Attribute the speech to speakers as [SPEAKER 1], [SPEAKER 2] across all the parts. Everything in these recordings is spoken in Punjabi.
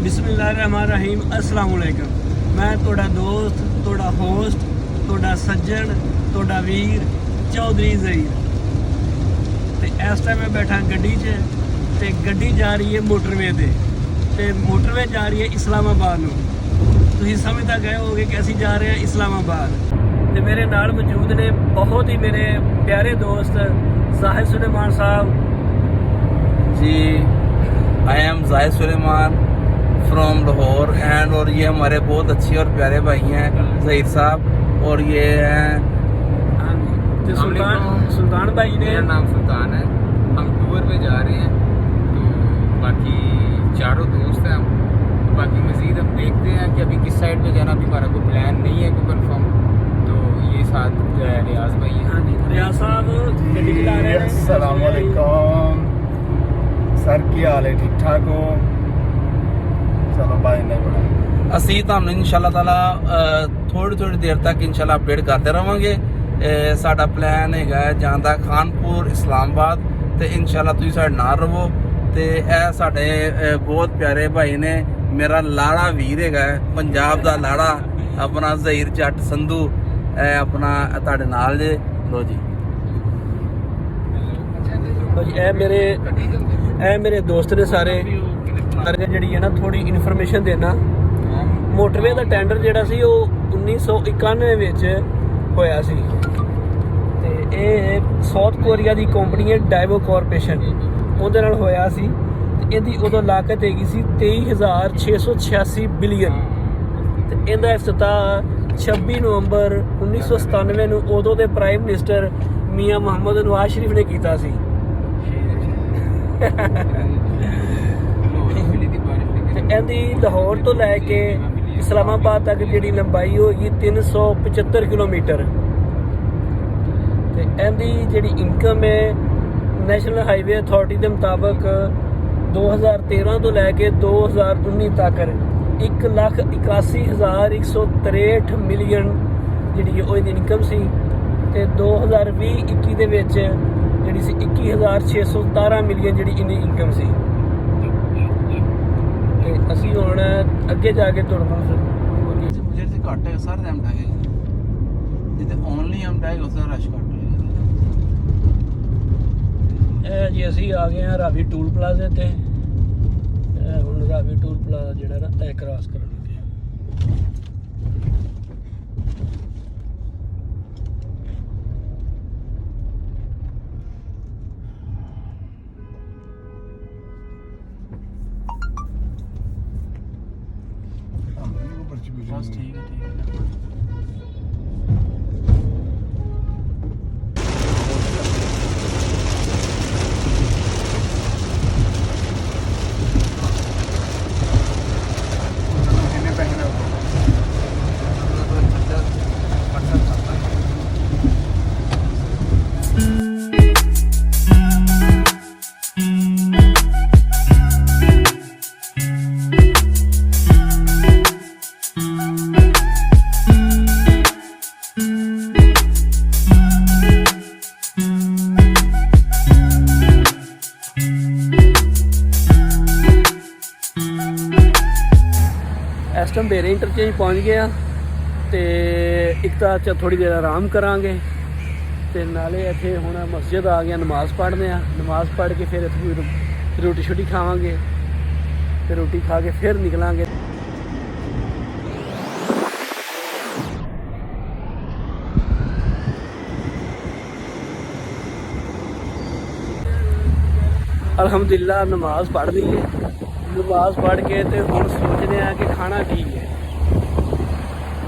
[SPEAKER 1] बिस्मिल्लाहिर्रहमानिर्रहीम अस्सलाम वालेकुम। मैं तोड़ा दोस्त, तोड़ा होस्ट, तोड़ा सज्जन, तोड़ा वीर चौधरी ज़हीर ते इस टाइम मैं बैठा गड्डी च ते गड्डी जा रही है मोटरवे ते मोटरवे जा रही है इस्लामाबाद नूं। तुसीं समझदा गए होगे कि असीं जा रहे हैं इस्लामाबाद ते मेरे नाल मौजूद ने बहुत ही मेरे प्यारे दोस्त जाहिद सुलेमान साहब
[SPEAKER 2] ji. I am Zahid Suleman from Lahore and और ये हमारे बहुत अच्छे और प्यारे भाई हैं ज़हीर साहब और ये हैं
[SPEAKER 1] सुल्तान भाई ने।
[SPEAKER 3] मेरा नाम सुल्तान है। हम टूर पे जा रहे हैं तो बाकी चारों दोस्त हैं हम। बाकी मज़ीद हम देखते हैं कि अभी किस साइड पे जाना, अभी हमारा कोई प्लान नहीं है कोई कंफर्म। तो ये साथ रियाज भाई हैं।
[SPEAKER 1] हाँ जी रियाज साहब गड्डी चला रहे हैं।
[SPEAKER 4] अस्सलाम वालेकुम सर, की हाल है? ठीक ठाक हो? चलो भाई ने बड़ा
[SPEAKER 2] ਅਸੀਂ ਤੁਹਾਨੂੰ ਇਨਸ਼ਾਅੱਲਾ ਤਾਲਾ ਥੋੜੀ ਦੇਰ ਤੱਕ ਇਨਸ਼ਾਅੱਲਾ ਅਪਡੇਟ ਕਰਦੇ ਰਵਾਂਗੇ। ਸਾਡਾ ਪਲਾਨ ਹੈਗਾ ਜਾਣ ਦਾ ਖਾਨਪੁਰ ਇਸਲਾਮਾਬਾਦ ਤੇ ਇਨਸ਼ਾਅੱਲਾ ਤੁਸੀਂ ਸਾਡੇ ਨਾਲ ਰਹੋ। ਤੇ ਇਹ ਸਾਡੇ ਬਹੁਤ ਪਿਆਰੇ ਭਾਈ ਨੇ, ਮੇਰਾ ਲਾੜਾ ਵੀਰ ਹੈਗਾ ਪੰਜਾਬ ਦਾ ਲਾੜਾ ਆਪਣਾ ਜ਼ਹੀਰ ਜੱਟ ਸੰਧੂ, ਇਹ ਆਪਣਾ ਤੁਹਾਡੇ ਨਾਲ ਜੇ ਲੋ ਜੀ।
[SPEAKER 1] ਇਹ ਮੇਰੇ ਦੋਸਤ ਨੇ ਸਾਰੇ ਜਿਹੜੀ ਹੈ ਨਾ ਥੋੜੀ ਇਨਫੋਰਮੇਸ਼ਨ ਦੇਣਾ। ਮੋਟਰਵੇ ਦਾ ਟੈਂਡਰ ਜਿਹੜਾ ਸੀ ਉਹ 1991 ਵਿੱਚ ਹੋਇਆ ਸੀ ਤੇ ਇਹ ਸਾਊਥ ਕੋਰੀਆ ਦੀ ਕੰਪਨੀ ਹੈ ਡਾਈਵੋ ਕਾਰਪੋਰੇਸ਼ਨ, ਉਹਦੇ ਨਾਲ ਹੋਇਆ ਸੀ ਤੇ ਇਹਦੀ ਉਦੋਂ ਲਾਗਤ ਹੈਗੀ ਸੀ 23,686 ਬਿਲੀਅਨ ਤੇ ਇਹਦਾ ਇਫਤਤਾਹ 26 ਨਵੰਬਰ 1997 ਨੂੰ ਉਦੋਂ ਦੇ ਪ੍ਰਾਈਮ ਮਿਨਿਸਟਰ ਮੀਆਂ ਮੁਹੰਮਦ ਨਵਾਜ਼ ਸ਼ਰੀਫ ਨੇ ਕੀਤਾ ਸੀ। ਇਹਦੀ ਲਾਹੌਰ ਤੋਂ ਲੈ ਕੇ ਇਸਲਾਮਾਬਾਦ ਤੱਕ ਜਿਹੜੀ ਲੰਬਾਈ ਹੋਏਗੀ 375 ਕਿਲੋਮੀਟਰ ਤੇ ਇਹਦੀ ਜਿਹੜੀ ਇਨਕਮ ਹੈ ਨੈਸ਼ਨਲ ਹਾਈਵੇ ਅਥਾਰਟੀ ਦੇ ਮੁਤਾਬਕ 2013 ਤੋਂ ਲੈ ਕੇ 2019 ਤੱਕ 1,81,163 ਮਿਲੀਅਨ ਜਿਹੜੀ ਉਹਦੀ ਇਨਕਮ ਸੀ ਤੇ 2020-21 ਦੇ ਵਿੱਚ ਜਿਹੜੀ ਸੀ 21,617 ਮਿਲੀਅਨ ਜਿਹੜੀ ਇਹਦੀ ਇਨਕਮ ਸੀ। ਤੇ ਅਸੀਂ ਹੁਣ ਅੱਗੇ ਜਾ ਕੇ ਤੁਰਨਾ
[SPEAKER 2] ਮੁਝੇ ਤੇ ਘੱਟ ਹੈ ਸਰ ਐਮ ਟੈਗ ਜਿੱਤੇ ਓਨਲੀ ਐਮ ਟੈਗ ਉਸ ਦਾ ਰਸ਼ ਘੱਟ
[SPEAKER 1] ਇਹ ਜੀ ਅਸੀਂ ਆ ਗਏ ਹਾਂ ਰਾਵੀ ਟੂਲ ਪਲਾਜ਼ੇ ਤੇ। ਹੁਣ ਰਾਵੀ ਟੂਲ ਪਲਾਜ਼ਾ ਜਿਹੜਾ ਨਾ ਇਹ ਕ੍ਰਾਸ ਕਰਨ ਲੱਗੇ।
[SPEAKER 2] बस ठीक है ਇਸ ਟਾਈਮ ਬੇਰੇ ਇੰਟਰਚੇਂਜ ਪਹੁੰਚ ਗਏ ਆ ਤੇ ਇੱਕ ਤਾਂ ਥੋੜੀ ਦੇਰ ਆਰਾਮ ਕਰਾਂਗੇ ਤੇ ਨਾਲੇ ਇੱਥੇ ਹੁਣ ਮਸਜਿਦ ਆ ਗਿਆ, ਨਮਾਜ਼ ਪੜ੍ਹਦੇ ਆ। ਨਮਾਜ਼ ਪੜ੍ਹ ਕੇ ਫਿਰ ਇੱਥੇ ਰੋਟੀ ਛੋਟੀ ਖਾਵਾਂਗੇ ਤੇ ਰੋਟੀ ਖਾ ਕੇ ਫਿਰ ਨਿਕਲਾਂਗੇ। ਅਲਹਮਦੁਲਿਲਾ ਨਮਾਜ਼ ਪੜ੍ਹ ਲਈ ਹੈ। ਨਮਾਜ਼ ਪੜ੍ਹ ਕੇ ਤੇ ਹੁਣ ਸੋਚਦੇ ਆ ਕਿ ਖਾਣਾ ਕੀ ਹੈ।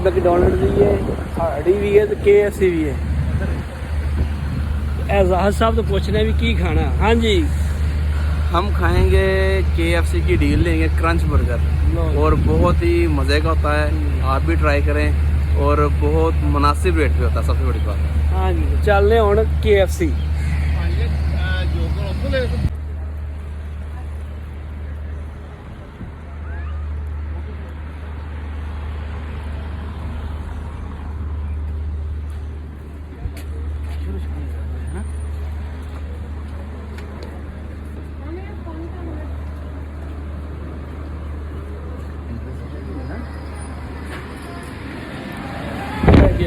[SPEAKER 2] मैकडॉनल्ड भी है, हार्डी भी है, तो KFC भी है। एजाज साहब तो पूछ रहे हैं भी की खाना। हाँ जी हम खाएंगे KFC की डील लेंगे क्रंच बर्गर और बहुत ही मज़े का होता है, आप भी ट्राई करें और बहुत मुनासिब रेट पे होता है, सबसे बड़ी बात।
[SPEAKER 1] हाँ जी चलने हूँ KFC।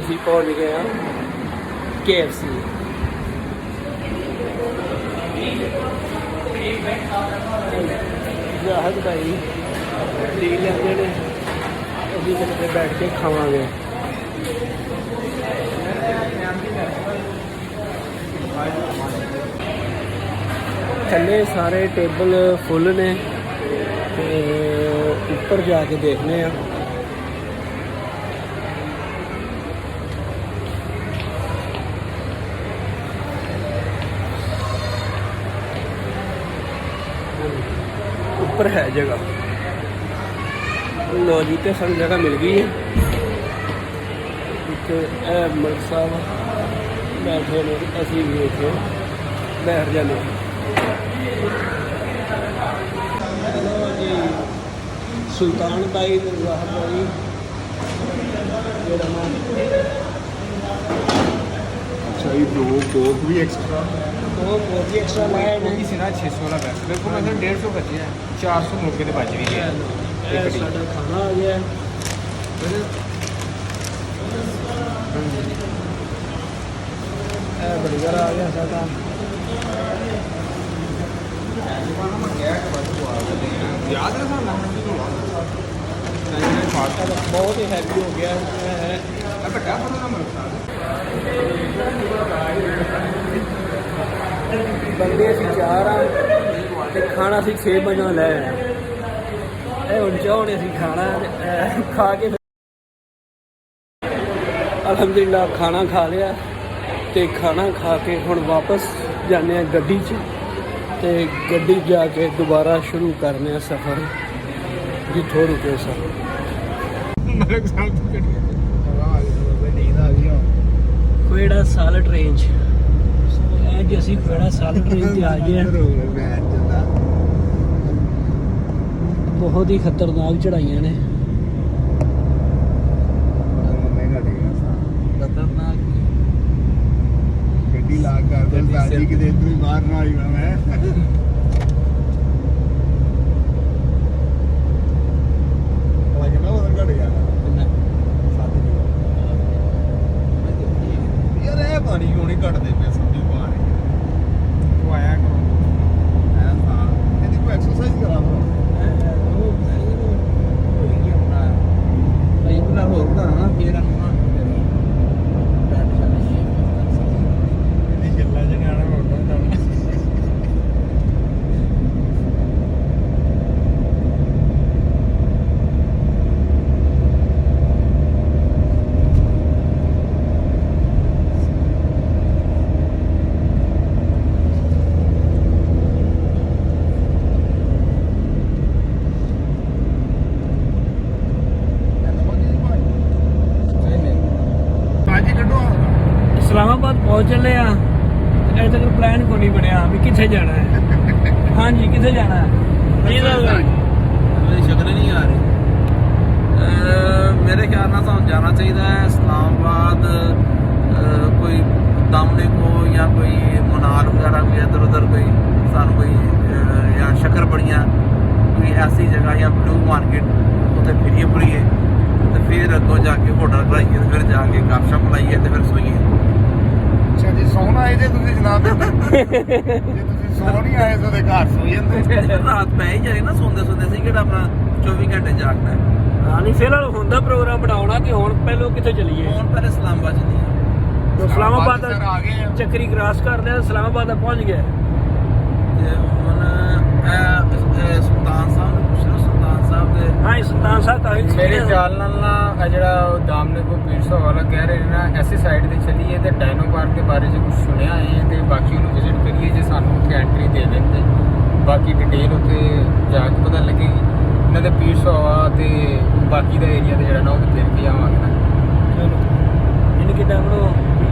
[SPEAKER 1] ਅਸੀਂ ਪਹੁੰਚ ਗਏ ਹਾਂ KFC। ਜਹਾਜ਼ ਭਾਈ ਡੀ ਲੈਂਦੇ ਨੇ, ਅਸੀਂ ਕਿਤੇ ਬੈਠ ਕੇ ਖਾਵਾਂਗੇ। ਥੱਲੇ ਸਾਰੇ ਟੇਬਲ ਫੁੱਲ ਨੇ ਤੇ ਉੱਪਰ ਜਾ ਕੇ ਦੇਖਦੇ ਆ। ਉੱਪਰ ਹੈ ਜਗ੍ਹਾ। ਲੋ ਜੀ ਤੇ ਸਾਨੂੰ ਜਗ੍ਹਾ ਮਿਲ ਗਈ ਹੈ। ਇੱਥੇ ਇਹ ਮਲਕ ਸਾਹਿਬ ਬੈਠੇ ਨੇ, ਅਸੀਂ ਵੀ ਇੱਥੇ ਬੈਠ ਜਾਂਦੇ ਹਾਂ। ਲੋ ਜੀ ਸੁਲਤਾਨ ਬਾਈ ਤੇ ਜ਼ਾਹਰ ਬਾਈ ਜਿਹੜਾ ਨਾਮ
[SPEAKER 4] अच्छा ये दो कोक भी एक्स्ट्रा।
[SPEAKER 1] ਉਹ ਬਹੁਤ ਹੀ ਐਕਸਟਰਾ ਲਾਇਆ ਨੇ।
[SPEAKER 3] ਸੀ ਨਾ 600 ਵਾਲਾ ਪੈਸਾ ਦੇਖੋ ਮੈਂ 150 ਬਚੇ ਆ 400 ਮੌਕੇ ਤੇ ਬਚ ਵੀ ਗਿਆ।
[SPEAKER 1] ਇਹ ਸਾਡਾ ਖਾਣਾ ਆ ਗਿਆ। ਇਹ ਬਰਗਰ ਆ ਗਿਆ ਸਾਡਾ।
[SPEAKER 3] ਯਾਦ ਹੈ ਸਾਨੂੰ
[SPEAKER 1] ਸਾਡਾ ਬਹੁਤ ਹੀ ਹੈਵੀ ਹੋ ਗਿਆ ਹੈ।
[SPEAKER 3] ਵੱਡਾ
[SPEAKER 1] ਬੰਦੇ ਅਸੀਂ 4 ਆ ਤੇ ਖਾਣਾ ਅਸੀਂ 6 ਵਜੇ ਲੈ ਆਏ। ਇਹ ਹੁਣ ਚਾਹੁੰਦੇ ਅਸੀਂ ਖਾਣਾ ਖਾ ਕੇ ਅਲਹਮਦੁਲਿਲਾ ਖਾਣਾ ਖਾ ਲਿਆ ਤੇ ਖਾਣਾ ਖਾ ਕੇ ਹੁਣ ਵਾਪਸ ਜਾਂਦੇ ਆ ਗੱਡੀ 'ਚ ਤੇ ਗੱਡੀ ਜਾ ਕੇ ਦੁਬਾਰਾ ਸ਼ੁਰੂ ਕਰਨੇ ਆ ਸਫ਼ਰ ਜਿੱਥੋਂ ਰੁਕੇ ਸਾਂ।
[SPEAKER 3] ਮਲਕ ਸਾਹਿਬ ਤੋਂ ਕੱਢ
[SPEAKER 4] नींद आ गई।
[SPEAKER 1] ਖੁਏੜਾ ਸਾਲਟ ਰੇਂਜ। ਅੱਜ ਅਸੀਂ ਖੁਏੜਾ ਸਾਲਟ ਰੇਂਜ ਤੇ ਆ ਗਏ ਹਾਂ। ਬਹੁਤ ਹੀ ਖਤਰਨਾਕ ਚੜਾਈਆਂ ਨੇ।
[SPEAKER 2] ਖਤਰਨਾਕ
[SPEAKER 4] ਗੱਡੀ ਲਾ ਕਰ ਦੇ ਸਾਜੀ ਕਿਤੇ ਇਧਰ ਹੀ ਬਾਹਰ ਨਾ ਆਈ ਮੈਂ। ਵਾਜੇ ਨਾ ਉਧਰ ਘੜ ਗਿਆ ਯਾਰ। ਇਹ ਪਾਣੀ ਕਿਉਂ ਨਹੀਂ ਘਟਦੇ ਪਏ ਸਮਝੀ ਬਾਹਰ
[SPEAKER 3] ਤੂੰ ਆਇਆ ਕਰੋ
[SPEAKER 4] ਐ ਹਾਂ ਇਹਦੀ ਕੋਈ ਐਕਸਰਸਾਈਜ਼ ਕਰਾ ਦੋ।
[SPEAKER 2] ਹੋਰ ਬਣਾਉਣਾ ਫੇਰ ਆਉਣਾ।
[SPEAKER 4] ਇਹਦੀ ਗੱਲਾਂ ਚ ਨਿਆਣਾ ਮੋਟਾ ਹੁੰਦਾ।
[SPEAKER 1] इस्लामाबाद पहुंच चले आ। अजे तक प्लान को नहीं बनया भी किथे जाना है। हाँ जी किथे जाना है।
[SPEAKER 2] मेरी शक्ल नहीं आ रही। मेरे ख्याल ਨਾਲ ਸਾਨੂੰ ਜਾਣਾ ਚਾਹੀਦਾ ਹੈ ਇਸਲਾਮਾਬਾਦ, ਕੋਈ दामने को या कोई मुनार वगैरह कोई इधर उधर कोई ਸਾਨੂੰ कोई या शक्कर बड़ियाँ कोई ऐसी जगह या ब्लू मार्केट उत्थे फिरिए फुरिए तो फिर अगों जाके होटल कराइए तो फिर जाके गपशप लाइए तो फिर सोइए।
[SPEAKER 4] ਅੱਛਾ ਜੀ ਸੌਣ ਆਏ ਜੇ ਤੁਸੀਂ ਜਨਾਬ। ਜੇ ਤੁਸੀਂ ਸੌਣ ਨਹੀਂ ਆਏ ਤਾਂ ਘਰ ਸੌ ਜਾਂਦੇ।
[SPEAKER 2] ਰਾਤ ਪੈ ਹੀ ਜਾਏ ਨਾ ਸੌਂਦੇ ਸੌਂਦੇ ਸੀ ਕਿਹੜਾ ਆਪਣਾ 24 ਘੰਟੇ ਜਾਗਣਾ ਹੈ।
[SPEAKER 1] हाँ नहीं फिलहाल ਹੁੰਦਾ ਪ੍ਰੋਗਰਾਮ ਬਣਾਉਣਾ ਕਿ ਹੁਣ ਪਹਿਲੋਂ ਕਿੱਥੇ ਚਲੀਏ।
[SPEAKER 2] ਹੁਣ ਪਹਿਲੇ ਇਸਲਾਮਾਬਾਦ ਚੱਲੀਏ।
[SPEAKER 1] ਇਸਲਾਮਾਬਾਦ
[SPEAKER 4] ਸਰ ਆ ਗਏ ਆ।
[SPEAKER 1] ਚੱਕਰੀ ਕ੍ਰਾਸ ਕਰ ਲਿਆ ਇਸਲਾਮਾਬਾਦ ਦਾ ਪਹੁੰਚ ਗਏ।
[SPEAKER 2] ਤੇ ਹੁਣ ਇਹ ਸੁਲਤਾਨ ਸਾਹਿਬ ਨੂੰ ਪੁੱਛ ਲਓ। ਸੁਲਤਾਨ ਸਾਹਿਬ ਦੇ
[SPEAKER 1] ਹਾਂ ਸੁਲਤਾਨ ਸਾਹਿਬ ਤਾਂ
[SPEAKER 3] ਮੇਰੇ ਖਿਆਲ ਨਾਲ ਨਾ ਆਹ ਜਿਹੜਾ ਦਾਮਨੇ ਕੋ 150 ਵਾਲਾ ਕਹਿ ਰਹੇ ਨੇ ਨਾ ਐਸੀ ਸਾਈਡ ਤੇ ਚੱਲੀਏ ਤੇ ਡਾਇਨੋ ਪਾਰਕ ਦੇ ਬਾਰੇ 'ਚ ਕੁਝ ਸੁਣਿਆ ਹੈ ਤੇ ਬਾਕੀ ਉਹਨੂੰ ਵਿਜ਼ਿਟ ਕਰੀਏ ਜੇ ਸਾਨੂੰ ਉੱਥੇ ਐਂਟਰੀ ਦੇ ਦੇਣ ਤੇ ਬਾਕੀ ਡਿਟੇਲ ਉੱਥੇ ਜਾ ਕੇ ਪਤਾ ਲੱਗੇਗੀ। ਇਹਨਾਂ ਦੇ 150 ਆ ਤੇ ਬਾਕੀ ਦਾ ਏਰੀਆ ਤੇ ਜਿਹੜਾ ਨਾ ਉਹ ਫਿਰ ਕੇ ਆਵਾਂਗੇ ਨਾ।
[SPEAKER 1] ਇਹਨੇ ਕਿਦਾਂ ਬਣੋ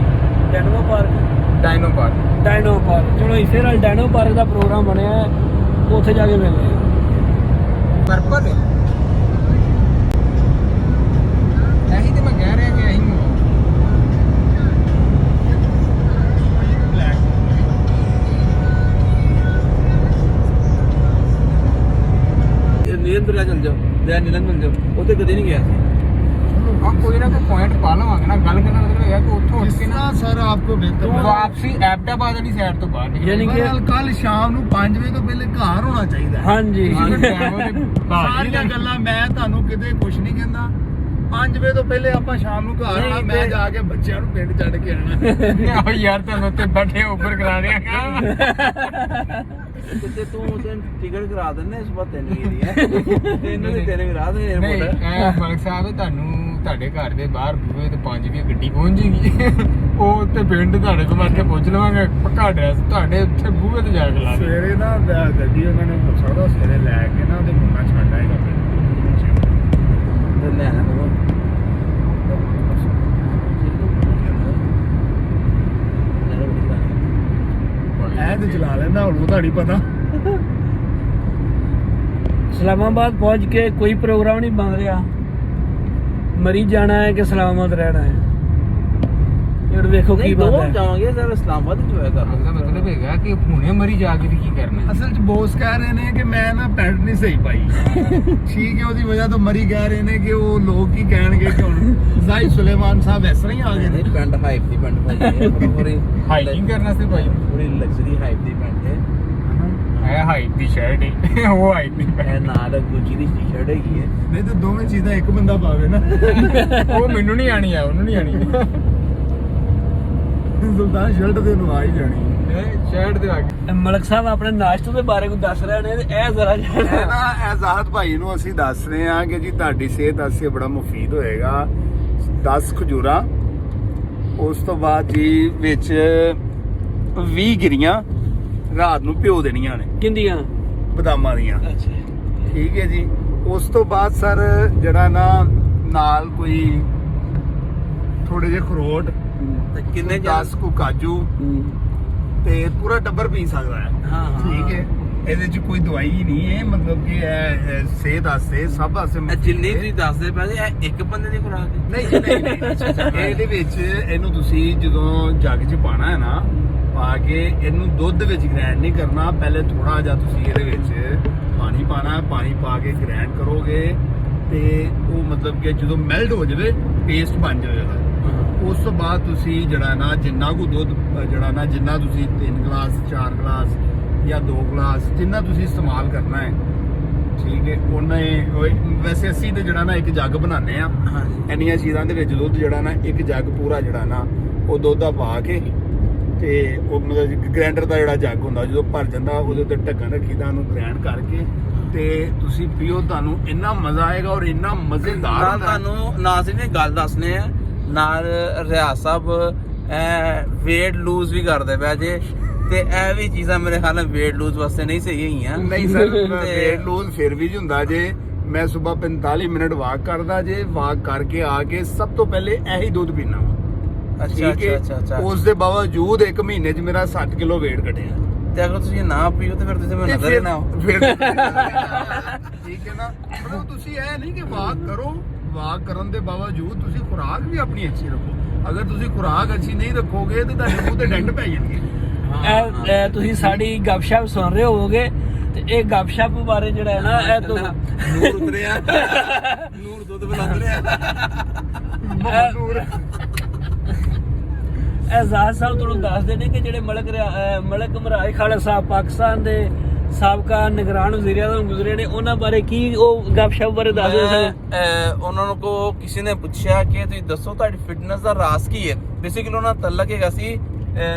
[SPEAKER 1] ਡਾਇਨੋ ਪਾਰਕ।
[SPEAKER 3] ਡਾਇਨੋ ਪਾਰਕ
[SPEAKER 1] ਚਲੋ ਇਸੇ ਨਾਲ ਡਾਇਨੋ ਪਾਰਕ ਦਾ ਪ੍ਰੋਗਰਾਮ ਬਣਿਆ ਹੈ, ਉੱਥੇ ਜਾ ਕੇ ਮਿਲਦੇ ਹਾਂ।
[SPEAKER 3] ਪਰਪਲ ਇਹੀ ਤੇ ਮੈਂ ਕਹਿ ਰਿਹਾ ਕਿ ਇਹੀ
[SPEAKER 2] ਨੀਲਮ ਦਰਿਆ ਚੱਲ ਜਾਓ, ਦਰਿਆ ਨੀਲਮ ਚੱਲ ਜਾਓ, ਉੱਥੇ ਕਦੇ ਨਹੀਂ ਗਿਆ ਸੀ।
[SPEAKER 3] कोई ना कोई पॉइंट पा लवांगे ना, गल करना मतलब है कि उत्थों उठ के ना
[SPEAKER 4] कितना सर आपको बेहतर
[SPEAKER 3] वापसी एबटाबाद वाली साइड तो बाहर निकल
[SPEAKER 1] यानी कि
[SPEAKER 4] ਕੱਲ ਸ਼ਾਮ ਨੂੰ 5 ਵਜੇ ਤੋਂ ਪਹਿਲੇ ਘਰ ਹੋਣਾ ਚਾਹੀਦਾ ਹੈ।
[SPEAKER 1] ਹਾਂਜੀ
[SPEAKER 4] ਸਾਰੀਆਂ ਗੱਲਾਂ ਮੈਂ ਤੁਹਾਨੂੰ ਕਿਤੇ ਕੁਝ ਨਹੀਂ ਕਹਿੰਦਾ। 5 ਵਜੇ ਤੋਂ ਪਹਿਲੇ ਆਪਾਂ ਸ਼ਾਮ ਨੂੰ ਘਰ ਆਣਾ, ਮੈਂ ਜਾ ਕੇ ਬੱਚਿਆਂ ਨੂੰ ਪਿੰਡ ਛੱਡ ਕੇ ਆਣਾ।
[SPEAKER 3] ਆਹ ਯਾਰ ਤੁਹਾਨੂੰ ਉੱਤੇ ਬੈਠੇ ਉੱਪਰ ਕਰਾ ਦਿਆਂਗਾ।
[SPEAKER 2] ਕਿਤੇ ਤੂੰ ਉਹਦੇ ਟਿਕਟ ਕਰਾ ਦਿੰਦੇ ਇਸ ਵਾਰ ਤੈਨੂੰ ਹੀ ਹੈ ਤੈਨੂੰ ਵੀ ਤੇਰੇ ਵੀ ਰਾਹ ਦੇ
[SPEAKER 3] ਨਹੀਂ
[SPEAKER 2] 에어ਪੋਰਟ
[SPEAKER 3] ਮਲਕ ਸਾਹਿਬ ਤੁਹਾਨੂੰ ਤੁਹਾਡੇ ਘਰ ਦੇ ਬਾਹਰ ਬੂਹੇ ਤੇ 5 ਵਜੇ ਗੱਡੀ ਪਹੁੰਚ ਜੇਗੀ। ਉਹ ਤੇ ਪਿੰਡ ਤੁਹਾਡੇ ਕੋਲ ਮਾਰ ਕੇ ਪੁੱਛ ਲਵਾਂਗੇ, ਪੱਕਾ ਐਡਰੈਸ ਤੁਹਾਡੇ ਉੱਥੇ ਬੂਹੇ ਤੇ ਜਾ ਕੇ ਲਾ ਦੇ।
[SPEAKER 4] ਸਵੇਰੇ ਨਾ ਗੱਡੀ ਉਹਨਾਂ ਨੇ ਹੋ ਸਕਦਾ ਸਵੇਰੇ ਲੈ ਕੇ ਨਾ ਉਹਦੇ ਮੁੰਡਾ ਛੱਡ ਆਏਗਾ ਪਿੰਡ।
[SPEAKER 2] ਤੇ ਲੈ ਨਾ ਬਗੋ
[SPEAKER 4] ਐ ਤੇ ਚਲਾ ਲੈਂਦਾ ਹੁਣ, ਉਹ ਤੁਹਾਡੀ ਪਤਾ।
[SPEAKER 1] ਇਸਲਾਮਾਬਾਦ ਪਹੁੰਚ ਕੇ ਕੋਈ ਪ੍ਰੋਗਰਾਮ ਨਹੀਂ ਬਣ ਰਿਹਾ, ਮਰੀ ਜਾਣਾ ਹੈ ਕਿ ਇਸਲਾਮਾਬਾਦ ਰਹਿਣਾ ਹੈ। ਇਹ ਵੇਖੋ ਕੀ
[SPEAKER 2] ਦੋ
[SPEAKER 1] ਬਣਦਾ ਹੈ।
[SPEAKER 2] ਜਾਵਾਂਗੇ ਸਰ ਇਸਲਾਮਾਬਾਦ ਇੰਜੋਏ ਕਰ
[SPEAKER 3] ਉਹਦਾ ਮਤਲਬ ਹੈਗਾ ਕਿ ਹੁਣੇ ਮਰੀ ਜਾ ਕੇ ਵੀ ਕੀ ਕਰਨਾ।
[SPEAKER 4] ਅਸਲ 'ਚ ਬੋਸ ਕਹਿ ਰਹੇ ਨੇ ਕਿ ਮੈਂ ਨਾ ਪੈਂਟ ਨਹੀਂ ਸਹੀ ਪਾਈ। ਠੀਕ ਹੈ, ਉਹਦੀ ਵਜ੍ਹਾ ਤੋਂ ਮਰੀ ਕਹਿ ਰਹੇ ਨੇ ਕਿ ਉਹ ਲੋਕ ਕੀ ਕਹਿਣਗੇ ਕਿ ਹੁਣ ਜ਼ਾਹਿਦ ਸੁਲੇਮਾਨ ਸਾਹਿਬ ਇਸ ਤਰ੍ਹਾਂ ਹੀ ਆ ਗਏ ਨੇ।
[SPEAKER 2] ਪੈਂਟ ਹਾਈਪ ਦੀ ਪੈਂਟ ਪਾਈ ਹੈ ਪੂਰੀ
[SPEAKER 3] ਹਾਈਕਿੰਗ ਕਰਨ ਸੇ ਭਾਈ
[SPEAKER 2] ਪੂਰੀ ਲਗਜ਼ਰੀ ਹਾਈਪ ਦੀ ਪੈਂਟ ਹੈ
[SPEAKER 3] ਇਹ ਹਾਈਟ ਦੀ ਸ਼ਰਟ ਹੈ, ਉਹ ਹਾਈਟ ਦੀ
[SPEAKER 2] ਇਹ ਨਾਲ ਗੁੱਚੀ ਦੀ ਟੀ-ਸ਼ਰਟ ਹੈਗੀ ਹੈ
[SPEAKER 4] ਨਹੀਂ ਤਾਂ ਦੋਵੇਂ ਚੀਜ਼ਾਂ ਇੱਕ ਬੰਦਾ ਪਾਵੇ ਨਾ।
[SPEAKER 3] ਉਹ ਮੈਨੂੰ ਨਹੀਂ ਆਣੀ ਆ, ਉਹਨੂੰ ਨਹੀਂ ਆਣੀ।
[SPEAKER 4] ਸੁਲਤਾਨ ਸ਼ਰਟ ਦੇ ਨੂੰ ਆ ਹੀ ਜਾਣੀ।
[SPEAKER 3] ਸ਼ਰਟ ਦੇ ਅੱਗੇ
[SPEAKER 1] ਮਲਕ ਸਾਹਿਬ ਆਪਣੇ ਨਾਸ਼ਤੇ ਦੇ ਬਾਰੇ ਕੁਝ ਦੱਸ ਰਹੇ ਨੇ, ਤੇ ਇਹ ਜ਼ਰਾ
[SPEAKER 4] ਇਹ ਨਾ ਆਜ਼ਾਦ ਭਾਈ ਨੂੰ ਅਸੀਂ ਦੱਸ ਰਹੇ ਹਾਂ ਕਿ ਜੀ ਤੁਹਾਡੀ ਸਿਹਤ ਵਾਸਤੇ ਬੜਾ ਮੁਫੀਦ ਹੋਏਗਾ 10 ਖਜੂਰਾਂ, ਉਸ ਤੋਂ ਬਾਅਦ ਜੀ ਵਿੱਚ 20 ਗਿਰੀਆਂ ਰਾਤ ਨੂੰ ਭਿਓ ਦੇਣੀਆਂ ਨੇ
[SPEAKER 1] ਕਿੰਦੀਆਂ।
[SPEAKER 4] ਬਦਾਮਾਂ ਦੀਆਂ।
[SPEAKER 1] ਅੱਛਾ
[SPEAKER 4] ਠੀਕ ਹੈ ਜੀ। ਉਸ ਤੋਂ ਬਾਅਦ ਸਰ ਜਿਹੜਾ ਨਾ ਨਾਲ ਕੋਈ ਥੋੜੇ ਜਿਹੇ ਖਰੋਟ
[SPEAKER 2] ਤੇ ਕਿੰਨੇ
[SPEAKER 4] 10 ਕੁ ਕਾਜੂ ਤੇ ਪੂਰਾ ਟੱਬਰ ਪੀ ਸਕਦਾ ਹੈ।
[SPEAKER 1] ਹਾਂ
[SPEAKER 4] ਠੀਕ ਹੈ, ਇਹਦੇ 'ਚ ਕੋਈ ਦਵਾਈ ਨਹੀਂ ਹੈ, ਮਤਲਬ ਕਿ ਇਹ ਸਿਹਤ ਵਾਸਤੇ ਸਭ ਵਾਸਤੇ
[SPEAKER 2] ਜਿੰਨੀ ਤੁਸੀਂ ਦੱਸਦੇ ਪਏ ਇਹ ਇੱਕ ਬੰਦੇ ਦੀ ਖੁਰਾਕ ਹੈ
[SPEAKER 4] ਨਹੀਂ ਜੀ, ਨਹੀਂ ਇਹਦੇ ਵਿੱਚ ਇਹਨੂੰ ਤੁਸੀਂ ਜਦੋਂ ਜੱਗ 'ਚ ਪਾਣਾ ਹੈ ਨਾ, ਪਾ ਕੇ ਇਹਨੂੰ ਦੁੱਧ ਵਿੱਚ ਗ੍ਰਾਈਂਡ ਨਹੀਂ ਕਰਨਾ। ਪਹਿਲੇ ਥੋੜਾ ਜਿਹਾ ਤੁਸੀਂ ਇਹਦੇ ਵਿੱਚ ਪਾਣੀ ਪਾਣਾ, ਪਾਣੀ ਪਾ ਕੇ ਗ੍ਰਾਈਂਡ ਕਰੋਗੇ ਤੇ ਉਹ ਮਤਲਬ ਕਿ ਜਦੋਂ ਮੈਲਟ ਹੋ ਜਾਵੇ ਪੇਸਟ ਬਣ ਜਾਵੇਗਾ। ਉਸ ਤੋਂ ਬਾਅਦ ਤੁਸੀਂ ਜਿਹੜਾ ਨਾ ਜਿੰਨਾ ਕੁ ਦੁੱਧ ਜਿਹੜਾ ਨਾ ਜਿੰਨਾ ਤੁਸੀਂ 3 ਗਲਾਸ 4 ਗਲਾਸ ਜਾਂ 2 ਗਲਾਸ ਜਿੰਨਾ ਤੁਸੀਂ ਇਸਤੇਮਾਲ ਕਰਨਾ ਹੈ, ਠੀਕ ਹੈ, ਵੈਸੇ ਅਸੀਂ ਤੇ ਜਿਹੜਾ ਨਾ ਇੱਕ ਜੱਗ ਬਣਾਉਂਦੇ ਆ ਇੰਨੀਆਂ ਚੀਜ਼ਾਂ ਦੇ ਵਿੱਚ ਦੁੱਧ ਜਿਹੜਾ ਨਾ ਇੱਕ ਜੱਗ ਪੂਰਾ ਜਿਹੜਾ ਨਾ ਉਹ ਦੁੱਧ ਦਾ ਪਾ ਕੇ ਤੇ ਉਹ ਮਤਲਬ ਗ੍ਰਾਈਂਡਰ ਦਾ ਜਿਹੜਾ ਜੱਗ ਹੁੰਦਾ ਜਦੋਂ ਭਰ ਜਾਂਦਾ ਉਹਦੇ ਉੱਤੇ ਢੱਕਣ ਰੱਖੀਦਾ, ਉਹਨੂੰ ਗ੍ਰਾਈਂਡ ਕਰਕੇ ਤੇ ਤੁਸੀਂ ਪੀਓ, ਤੁਹਾਨੂੰ ਇੰਨਾ ਮਜ਼ਾ ਆਏਗਾ ਔਰ ਇੰਨਾ ਮਜ਼ੇਦਾਰ
[SPEAKER 2] ਨਾਲ
[SPEAKER 4] ਹੁੰਦਾ।
[SPEAKER 2] ਤੁਹਾਨੂੰ ਨਾਜ਼ਰੀਨ ਨੇ ਗੱਲ ਦੱਸਨੇ ਆ ਨਾਲ ਰਿਆਜ਼ ਸਾਹਿਬ weight lose ਵੀ ਕਰਦੇ ਪਿਆ ਜੇ ਤੇ ਇਹ ਵੀ ਚੀਜ਼ਾਂ ਮੇਰੇ ਖਿਆਲ ਨਾਲ weight lose ਵਾਸਤੇ ਨਹੀਂ ਸਹੀ ਹੈਗੀਆਂ।
[SPEAKER 4] ਨਹੀਂ ਸਰ,
[SPEAKER 2] ਤੇ-
[SPEAKER 4] weight lose ਫਿਰ ਵੀ ਹੁੰਦਾ ਜੇ। ਮੈਂ ਸਵੇਰ 45 ਮਿੰਟ ਵਾਕ ਕਰਦਾ ਜੇ, ਵਾਕ ਕਰਕੇ ਆ ਕੇ ਸਭ ਤੋਂ ਪਹਿਲੇ ਇਹੀ ਦੁੱਧ ਪੀਣਾ ਵਾ।
[SPEAKER 2] ਅੱਛਾ ਅੱਛਾ
[SPEAKER 4] ਉਸ ਦੇ ਬਾਵਜੂਦ 1 ਮਹੀਨੇ 'ਚ ਮੇਰਾ 60 ਕਿਲੋ weight ਘਟਿਆ।
[SPEAKER 2] ਤੇ ਅਗਰ ਤੁਸੀਂ ਨਾ ਪੀਓ ਤੇ ਫਿਰ ਤੁਸੀਂ ਮੈਨੂੰ ਨਜ਼ਰ ਹੀ ਨਾ ਆਓ।
[SPEAKER 4] ਫਿਰ ਠੀਕ ਹੈ ਨਾ, ਮਤਲਬ ਤੁਸੀਂ ਇਹ ਨਹੀਂ ਕਿ ਵਾਕ ਕਰੋ, ਵਾਕ ਕਰਨ ਦੇ ਬਾਵਜੂਦ ਤੁਸੀਂ ਖੁਰਾਕ ਵੀ ਆਪਣੀ ਅੱਛੀ ਰੱਖੋ। ਅਗਰ ਤੁਸੀਂ ਖੁਰਾਕ ਅੱਛੀ ਨਹੀਂ ਰੱਖੋਗੇ ਤੇ ਤੁਹਾਡੇ ਮੂੰਹ ਤੇ ਡੈਂਟ ਪੈ ਜਾਣਗੇ।
[SPEAKER 1] ਇਹ ਤੁਸੀਂ ਸਾਡੀ ਗੱਪਸ਼ਪ ਸੁਣ ਰਹੇ ਹੋਵੋਗੇ ਤੇ ਇਹ ਗੱਪਸ਼ਪ ਬਾਰੇ ਜਿਹੜਾ ਹੈ ਨਾ ਇਹ ਤੋਂ
[SPEAKER 2] ਨੂਰ ਉਤਰਿਆ ਨੂਰ ਦੁੱਧ ਬੁਲੰਦ ਰਿਹਾ
[SPEAKER 1] ਆਜ਼ਾਦ ਸਾਹਿਬ ਤੁਹਾਨੂੰ ਦੱਸਦੇ ਨੇ ਕਿ ਜਿਹੜੇ ਮਲਕ ਮਰਾਜ ਖਾਲਸਾ ਸਾਹਿਬ ਪਾਕਿਸਤਾਨ ਦੇ ਸਾਬਕਾ ਨਿਗਰਾਨ ਵਜ਼ੀਰ ਆਜ਼ਮ ਗੁਜ਼ਰੇ ਨੇ, ਉਹਨਾਂ ਬਾਰੇ ਕੀ ਉਹ ਗੱਪਸ਼ਪ ਬਾਰੇ ਦੱਸਦੇ ਸਨ।
[SPEAKER 2] ਉਹਨਾਂ ਨੂੰ ਕੋ ਕਿਸੇ ਨੇ ਪੁੱਛਿਆ ਕਿ ਤੁਸੀਂ ਦੱਸੋ ਤੁਹਾਡੀ ਫਿਟਨੈਸ ਦਾ ਰਾਜ਼ ਕੀ ਹੈ। ਬੇਸਿਕਲੀ ਉਹਨਾਂ ਤਲਕ ਹੈਗਾ ਸੀ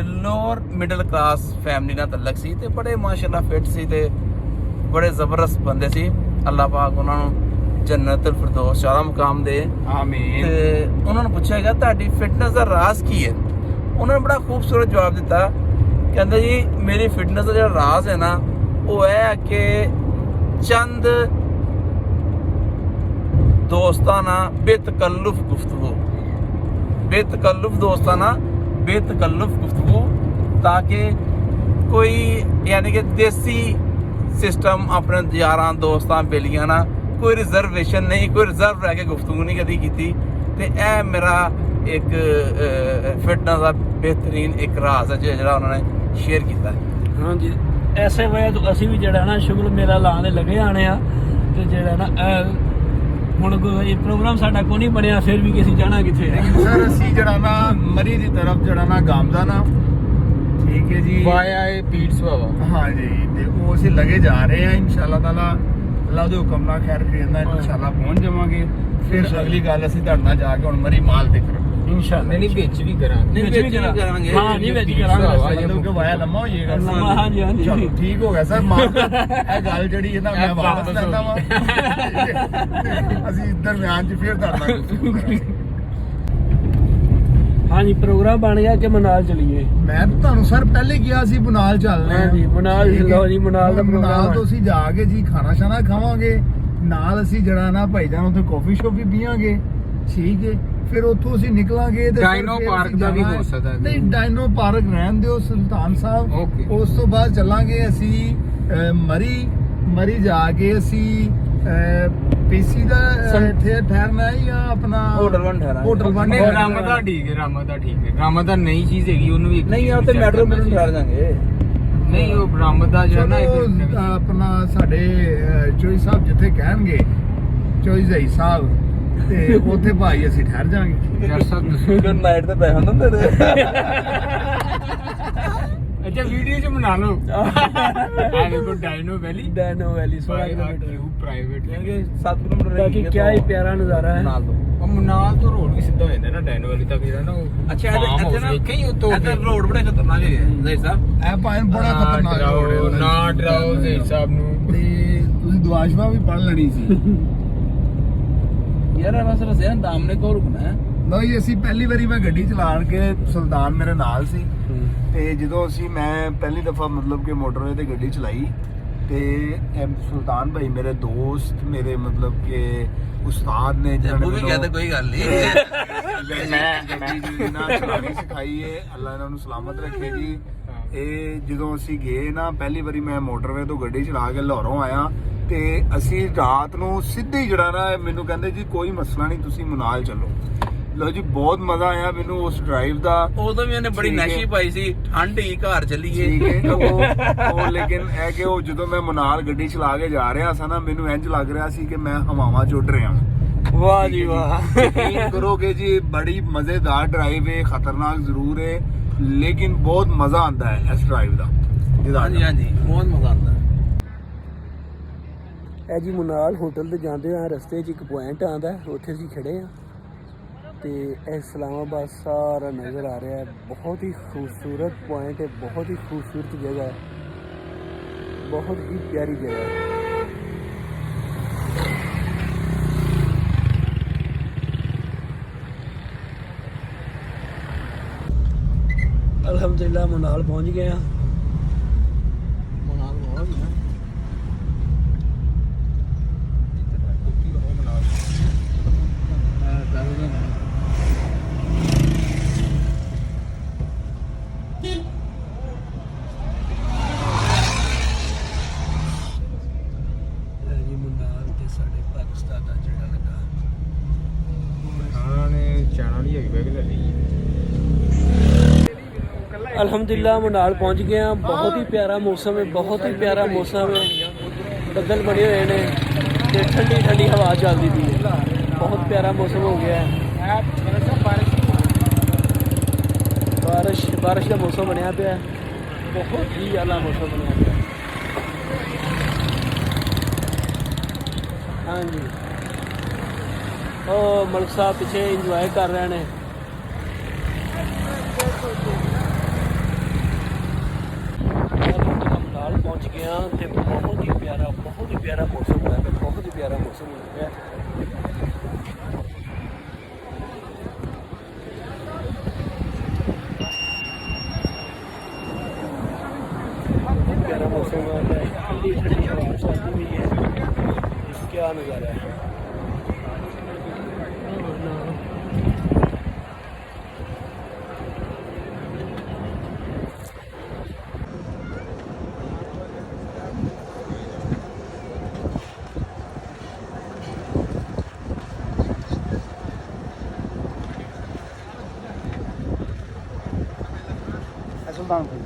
[SPEAKER 2] ਲੋਅਰ ਮਿਡਲ ਕਲਾਸ ਫੈਮਿਲੀ ਨਾਲ ਤਲਕ ਸੀ ਤੇ ਬੜੇ ਮਾਸ਼ਾਅੱਲਾ ਫਿਟ ਸੀ ਤੇ ਬੜੇ ਜ਼ਬਰਦਸਤ ਬੰਦੇ ਸੀ। ਅੱਲਾਹ ਪਾਕ ਉਹਨਾਂ ਨੂੰ ਜੰਨਤ ਫਿਰਦੌਸ ਸ਼ਾਦਾ ਮੁਕਾਮ ਦੇ।
[SPEAKER 4] ਆਮੀਨ।
[SPEAKER 2] ਤੇ ਉਹਨਾਂ ਨੂੰ ਪੁੱਛਿਆ ਗਿਆ ਤੁਹਾਡੀ ਫਿਟਨੈਸ ਦਾ ਰਾਜ਼ ਕੀ ਹੈ। ਉਹਨਾਂ ਨੇ ਬੜਾ ਖੂਬਸੂਰਤ ਜਵਾਬ ਦਿੱਤਾ, ਕਹਿੰਦੇ ਜੀ ਮੇਰੀ ਫਿਟਨੈਸ ਦਾ ਜਿਹੜਾ ਰਾਜ਼ ਹੈ ਨਾ ਉਹ ਇਹ ਹੈ ਕਿ ਚੰਦ ਦੋਸਤਾਨਾ ਬੇਤਕल्लुफ गुफ्तगू, बेतकल्लुफ दोस्ताना बेतकल्लुफ गुफ्तगू, ताकि कोई यानी कि देसी सिस्टम अपने यारां दोस्तां बेलियां ना कोई रिजर्वेशन नहीं, कोई रिजर्व रह के गुफ्तगू नहीं कदी कीती। ते ए मेरा एक फिटनेस का बेहतरीन एक राज है ਜਿਹੜਾ ਉਹਨਾਂ ਨੇ ਸ਼ੇਅਰ ਕੀਤਾ ਹੈ।
[SPEAKER 1] ਹਾਂਜੀ, ਐਸੇ ਵਜ੍ਹਾ ਤੋਂ ਅਸੀਂ ਵੀ ਜਿਹੜਾ ਨਾ ਸ਼ੁਗਲ ਮੇਲਾ ਲਾਉਣ ਦੇ ਲੱਗੇ ਆਣੇ ਆ ਤੇ ਜਿਹੜਾ ਨਾ ਹੁਣ ਇਹ ਪ੍ਰੋਗਰਾਮ ਸਾਡਾ ਕੋਈ ਨਹੀਂ ਬਣਿਆ, ਫਿਰ ਵੀ ਅਸੀਂ ਜਾਣਾ ਕਿੱਥੇ ਹੈ।
[SPEAKER 4] ਸਰ ਅਸੀਂ ਜਿਹੜਾ ਨਾ ਮਰੀ ਦੀ ਤਰਫ ਜਿਹੜਾ ਨਾ ਗਾਮਦਾ ਨਾ, ਠੀਕ ਹੈ ਜੀ,
[SPEAKER 3] ਵਾਇਆ ਇਹ ਪੀਟ ਸੁਆਵਾ।
[SPEAKER 4] ਹਾਂ ਜੀ, ਤੇ ਉਹ ਅਸੀਂ ਲਗੇ ਜਾ ਰਹੇ ਹਾਂ ਇਨਸ਼ਾਅੱਲਾ ਤਾਲਾ, ਅੱਲਾਹ ਦੇ ਹੁਕਮ ਨਾਲ ਖੈਰ ਖੇਰ ਨਾਲ ਇਨਸ਼ਾਅੱਲਾ ਪਹੁੰਚ ਜਾਵਾਂਗੇ। ਫਿਰ ਅਗਲੀ ਗੱਲ ਅਸੀਂ ਤੁਹਾਡੇ ਨਾਲ ਜਾ ਕੇ ਹੁਣ ਮਰੀ ਮਾਲ ਤੇ ਕਰਾਂਗੇ
[SPEAKER 1] ਇਨਸ਼ਾਅੱਲਾ।
[SPEAKER 3] ਨਹੀਂ ਵਿੱਚ ਵੀ ਕਰਾਂਗੇ।
[SPEAKER 1] ਵਿੱਚ ਵੀ
[SPEAKER 2] ਕਰਾਂਗੇ।
[SPEAKER 1] ਹਾਂ ਨਹੀਂ ਵਿੱਚ ਕਰਾਂਗੇ,
[SPEAKER 4] ਮਤਲਬ ਕਿ ਵਾਇਆ ਲੰਮਾ ਹੋ ਜਾਏਗਾ।
[SPEAKER 1] ਹਾਂਜੀ ਹਾਂਜੀ
[SPEAKER 4] ਚਲੋ ਠੀਕ ਹੋ ਗਿਆ ਸਰ, ਮਾਫ ਇਹ ਗੱਲ ਜਿਹੜੀ ਹੈ ਨਾ ਮੈਂ ਵਾਪਸ ਲੈਂਦਾ ਵਾਂ। ਅਸੀਂ ਦਰਮਿਆਨ 'ਚ ਫਿਰ ਤੁਹਾਡਾ
[SPEAKER 1] ਹਾਂਜੀ ਪ੍ਰੋਗਰਾਮ ਬਣ ਗਿਆ ਕਿ ਮਨਾਲ ਚਲੀਏ।
[SPEAKER 4] ਮੈਂ ਤਾਂ ਤੁਹਾਨੂੰ ਸਰ ਪਹਿਲੇ ਕਿਹਾ ਸੀ ਮਨਾਲ ਚੱਲਣਾ ਹੈ।
[SPEAKER 1] ਹਾਂਜੀ, ਮਨਾਲ
[SPEAKER 4] ਠੀਕ ਹੈ।
[SPEAKER 1] ਲਓ ਜੀ, ਮਨਾਲ ਦਾ
[SPEAKER 4] ਮਨਾਲ
[SPEAKER 1] ਪ੍ਰੋਗਰਾਮ
[SPEAKER 4] ਤੋਂ ਅਸੀਂ ਜਾ ਕੇ ਜੀ ਖਾਣਾ ਸ਼ਾਨਾ ਖਾਵਾਂਗੇ, ਨਾਲ ਅਸੀਂ ਜਿਹੜਾ ਨਾ ਭਾਈਜਾਨ ਉੱਥੇ ਕਾਫੀ ਸ਼ੋਪ ਵੀ ਪੀਵਾਂਗੇ, ਠੀਕ ਹੈ। ਫਿਰ ਉੱਥੋਂ ਅਸੀਂ ਨਿਕਲਾਂਗੇ ਤੇ
[SPEAKER 3] ਡਾਇਨੋ
[SPEAKER 4] ਫਿਰ
[SPEAKER 3] ਪਾਰਕ
[SPEAKER 4] ਅਸੀਂ
[SPEAKER 3] ਦਾ ਵੀ
[SPEAKER 4] ਜਾਣਾ
[SPEAKER 3] ਹੋ ਸਕਦਾ ਹੈ।
[SPEAKER 4] ਨਹੀਂ, ਡਾਇਨੋ ਪਾਰਕ ਰਹਿਣ ਦਿਓ ਸੁਲਤਾਨ ਸਾਹਿਬ।
[SPEAKER 3] Okay।
[SPEAKER 4] ਉਸ ਤੋਂ ਬਾਅਦ ਚੱਲਾਂਗੇ ਅਸੀਂ ਮਰੀ ਜਾ ਕੇ ਅਸੀਂ ਪੀਸੀ ਦਾ ਇੱਥੇ ਠਹਿਰਨਾ ਹੈ ਜਾਂ ਆਪਣਾ
[SPEAKER 2] ਹੋਟਲ ਵਨ ਠਹਿਰਾਂਗੇ।
[SPEAKER 4] ਹੋਟਲ ਵਨ
[SPEAKER 3] ਨਹੀਂ
[SPEAKER 4] ਠਹਿਰਨਾ
[SPEAKER 3] ਰਾਮਾ ਦਾ ਠੀਕ ਹੈ, ਰਾਮਾ ਦਾ ਠੀਕ ਹੈ। ਰਾਮਾ ਦਾ ਨਈ ਚੀਜ਼ ਹੈਗੀ, ਉਹਨੂੰ ਵੀ ਇੱਕ
[SPEAKER 2] ਨਹੀਂ ਆ
[SPEAKER 3] ਚੀਜ਼
[SPEAKER 2] ਤੇ
[SPEAKER 3] check
[SPEAKER 2] ਮੈਟਰੋ
[SPEAKER 3] ਕਰਨਾ
[SPEAKER 2] ਮਿਲ ਠਹਿਰ ਜਾਾਂਗੇ।
[SPEAKER 3] ਨਹੀਂ ਉਹ ਰਾਮਾ ਦਾ ਜਿਹੜਾ ਨਾ
[SPEAKER 4] ਚਲੋ, ਆਪਣਾ ਸਾਡੇ ਚੋਈ ਸਾਹਿਬ ਜਿੱਥੇ ਕਹਿਣਗੇ, ਚੋਈ ਜ਼ਈ ਸਾਹਿਬ, ਤੇ ਉੱਥੇ ਭਾਈ ਅਸੀਂ ਠਹਿਰ ਜਾਾਂਗੇ।
[SPEAKER 3] ਯਾਰ ਸਭ ਦੱਸੋ।
[SPEAKER 2] ਗੁੱਡ ਨਾਈਟ ਤੇ ਪੈਸੇ ਹੁੰਦੇ ਨੇ।
[SPEAKER 3] ਅੱਛਾ ਵੀਡੀਓ ਚ ਬਣਾ ਲਓ। ਆ ਦੇਖੋ ਡਾਇਨੋ ਵੈਲੀ,
[SPEAKER 1] ਡਾਇਨੋ ਵੈਲੀ 16
[SPEAKER 3] ਬਾਈ
[SPEAKER 1] ਕਿਲੋਮੀਟਰ।
[SPEAKER 3] ਕਿਊ ਪ੍ਰਾਈਵੇਟ
[SPEAKER 2] ਕਿਉਂਕਿ 7 ਕਿਲੋਮੀਟਰ
[SPEAKER 1] ਬਾਕੀ ਕਿਆ ਹੀ ਪਿਆਰਾ ਨਜ਼ਾਰਾ ਹੈ।
[SPEAKER 2] ਨਾਲ ਤੋਂ
[SPEAKER 3] ਉਹ ਮਨਾਲ ਤੋਂ ਰੋਡ ਵੀ ਸਿੱਧਾ ਹੋ ਜਾਂਦਾ ਨਾ ਡਾਇਨੋ ਵੈਲੀ ਤੱਕ, ਜਿਹੜਾ ਨਾ ਉਹ
[SPEAKER 2] ਅੱਛਾ
[SPEAKER 3] farm house ਵੇਖਿਆ ਹੀ ਉੱਤੋਂ
[SPEAKER 2] ਇੱਧਰ ਰੋਡ ਬੜੇ ਖਤਰਨਾਕ ਹੈਗੇ ਜ਼ਈ ਸਾਹਿਬ।
[SPEAKER 4] ਇਹ ਭਾਈ ਬੜਾ ਖਤਰਨਾਕ ਰੋਡ ਹੈ ਉਹਦਾ।
[SPEAKER 3] ਨਾ ਡਰਾਓ ਜ਼ਈ ਸਾਹਿਬ ਨੂੰ।
[SPEAKER 4] ਤੇ ਤੁਸੀਂ ਦੁਆਸ਼ਵਾ ਵੀ ਪੜ ਲੈਣੀ ਸੀ।
[SPEAKER 2] ਯਾਰ ਬਸ ਰਸਿਆ ਦਾਮ ਨੇ ਕੋ ਰੁਕਣਾ ਹੈ।
[SPEAKER 4] ਲਓ ਜੀ, ਅਸੀਂ ਪਹਿਲੀ ਵਾਰੀ ਮੈਂ ਗੱਡੀ ਚਲਾਣ ਕੇ ਸੁਲਤਾਨ ਮੇਰੇ ਨਾਲ ਸੀ, ਤੇ ਜਦੋਂ ਮੈਂ ਪਹਿਲੀ ਦਫਾ ਮਤਲਬ ਕਿ ਮੋਟਰਵੇ ਤੇ ਗੱਡੀ ਚਲਾਈ, ਤੇ ਇਹ ਸੁਲਤਾਨ ਭਾਈ ਮੇਰੇ ਦੋਸਤ, ਮੇਰੇ ਮਤਲਬ ਕਿ ਉਸਤਾਦ ਨੇ
[SPEAKER 2] ਜੱਬੂ ਵੀ ਕਹਿੰਦਾ ਕੋਈ ਗੱਲ ਨਹੀਂ।
[SPEAKER 4] ਮੈਂ ਗੱਡੀ ਨਾ ਚਲਾਣੀ ਸਿਖਾਈ ਹੈ, ਅੱਲਾ ਇਹਨਾਂ ਨੂੰ ਸਲਾਮਤ ਰੱਖੇ ਜੀ। ਇਹ ਜਦੋਂ ਅਸੀਂ ਗਏ ਨਾ ਪਹਿਲੀ ਵਾਰੀ, ਮੈਂ ਮੋਟਰਵੇ ਤੋਂ ਗੱਡੀ ਚਲਾ ਕੇ ਲਾਹੌਰੋਂ ਆਇਆ, ਤੇ ਅਸੀਂ ਰਾਤ ਨੂੰ ਸਿੱਧੀ ਜਿਹੜਾ ਨਾ ਮੈਨੂੰ ਕਹਿੰਦੇ ਜੀ ਕੋਈ ਮਸਲਾ ਨਹੀਂ, ਤੁਸੀਂ ਮਨਾਲ ਚੱਲੋ। ਲੋ ਜੀ, ਬਹੁਤ ਮਜ਼ਾ ਆਇਆ ਮੈਨੂੰ ਉਸ ਡਰਾਈਵ ਦਾ।
[SPEAKER 2] ਉਦੋਂ ਵੀ ਉਹਨੇ ਬੜੀ
[SPEAKER 4] ਠੀਕ ਹੈ।
[SPEAKER 2] ਨਸ਼ੀ ਪਾਈ ਸੀ, ਠੰਡ ਹੀ ਘਰ ਚੱਲੀਏ।
[SPEAKER 4] ਠੀਕ ਹੈ। ਉਹ ਲੇਕਿਨ ਇਹ ਕਿ ਉਹ ਜਦੋਂ ਮੈਂ ਮਨਾਲ ਗੱਡੀ ਚਲਾ ਕੇ ਜਾ ਰਿਹਾ ਸੀ ਨਾ, ਮੈਨੂੰ ਇੰਜ ਲੱਗ ਰਿਹਾ ਸੀ ਕਿ ਮੈਂ ਹਵਾਵਾਂ 'ਚ ਉੱਡ ਰਿਹਾ।
[SPEAKER 1] ਵਾਹ ਜੀ ਵਾਹ।
[SPEAKER 4] ਯਕੀਨ ਕਰੋਗੇ ਜੀ, ਬੜੀ ਮਜ਼ੇਦਾਰ ਡਰਾਈਵ ਹੈ, ਖਤਰਨਾਕ ਜ਼ਰੂਰ ਹੈ, ਲੇਕਿਨ ਬਹੁਤ ਮਜ਼ਾ ਆਉਂਦਾ ਹੈ ਇਸ ਡਰਾਈਵ ਦਾ।
[SPEAKER 2] ਹਾਂਜੀ ਹਾਂਜੀ, ਬਹੁਤ ਮਜ਼ਾ ਆਉਂਦਾ।
[SPEAKER 1] ਇਹ ਜੀ ਮਨਾਲ ਹੋਟਲ ਤੇ ਜਾਂਦੇ ਆ, ਰਸਤੇ 'ਚ ਇੱਕ ਪੁਆਇੰਟ ਆਉਂਦਾ, ਉੱਥੇ ਅਸੀਂ ਖੜੇ ਆ, ਤੇ ਇਹ ਇਸਲਾਮਾਬਾਦ ਸਾਰਾ ਨਜ਼ਰ ਆ ਰਿਹਾ ਹੈ। ਬਹੁਤ ਹੀ ਖੂਬਸੂਰਤ ਪੁਆਇੰਟ ਹੈ, ਬਹੁਤ ਹੀ ਖੂਬਸੂਰਤ ਜਗ੍ਹਾ ਹੈ, ਬਹੁਤ ਹੀ ਪਿਆਰੀ ਜਗ੍ਹਾ ਹੈ। ਅਲਹਮਦੁਲਿल्लाह ਮਨਾਲ ਪਹੁੰਚ ਗਏ ਆ।
[SPEAKER 2] ਮਨਾਲ ਬਹੁਤ ਹੈ।
[SPEAKER 1] ਜੀ ਮਨਾਲ ਤੇ ਸਾਡੇ ਪਾਕਿਸਤਾਨ ਦਾ ਜਿਹੜਾ ਲੱਗਾ।
[SPEAKER 3] ਉਹਨਾਂ ਨੇ ਚਾਣਾ ਲਈ ਹੈਗੀ ਬੈਗ ਲੈ ਲਈ।
[SPEAKER 1] ਅਲਹਮਦੁਲਿल्लाह ਮਨਾਲ ਪਹੁੰਚ ਗਏ ਆ। ਬਹੁਤ ਹੀ ਪਿਆਰਾ ਮੌਸਮ ਹੈ, ਬਹੁਤ ਹੀ ਪਿਆਰਾ ਮੌਸਮ ਹੈ। ਬੱਦਲ ਬਣੇ ਹੋਏ ਨੇ ਤੇ ਠੰਡੀ ਠੰਡੀ ਹਵਾ ਚੱਲਦੀ ਪਈ ਹੈ। ਬਹੁਤ ਪਿਆਰਾ ਮੌਸਮ ਹੋ ਗਿਆ ਹੈ। ਬਾਰਿਸ਼ ਦਾ ਮੌਸਮ ਬਣਿਆ ਪਿਆ, ਬਹੁਤ ਹੀ ਆਲਾ ਮੌਸਮ ਬਣਿਆ ਪਿਆ। ਹਾਂਜੀ, ਉਹ ਮਲਕ ਸਾਹਿਬ ਪਿੱਛੇ ਇੰਜੋਏ ਕਰ ਰਹੇ ਨੇ। ਨਾਲ ਪਹੁੰਚ ਗਿਆ ਤੇ ਬਹੁਤ ਹੀ ਪਿਆਰਾ ਮੌਸਮ ਹੋਇਆ ਪਿਆ, ਬਹੁਤ ਹੀ ਪਿਆਰਾ ਮੌਸਮ ਹੋਇਆ ਪਿਆ। ਪਿਆਰਾ ਮੌਸਮ ਹੋਇਆ ਪਿਆ, ਠੰਡੀ ਠੰਡੀ ਹਵਾ ਚੱਲਦੀ ਪਈ ਹੈ। क्या नज़ारा है।
[SPEAKER 4] सुल्तान